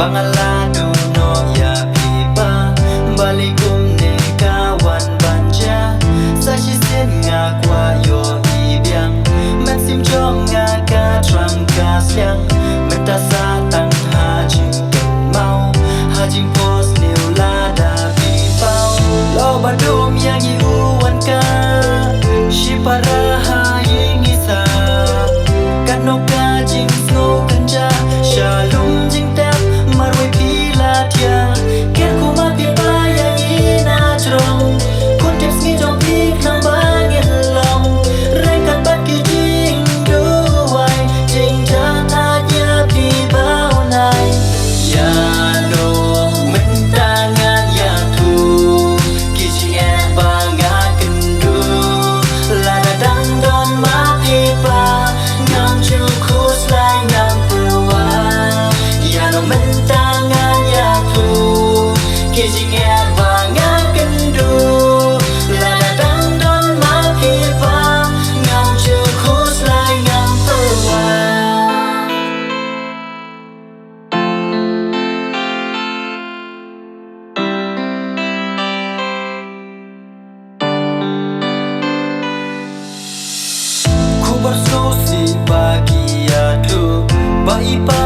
Pangalado no ya pipa balikum ne kawan banja sa shisen nga kwa yo ibiang maxim jong nga ka trang ka siang menta sa tang hajing mau hajing pos liu lada pipau lo badum yang iuan ka shipara haying isa kanok ka jing snow kanja shalom jing tap marway pila tia ker kuma pipa yang ina trong kun tips ngi jong pik nang bangin long rekat bat ki jing duai jing jata ya pipa unai ya no mentangan ya tu kiji e banga kendu lada dang don ma pipa ngam chu kus lai ngam perwa ya no mentangan ya tu kiji e banga kendu lada dang don ma pipa ngam chu kus lai ngam perwa. Ku bersosi bagi adu baipa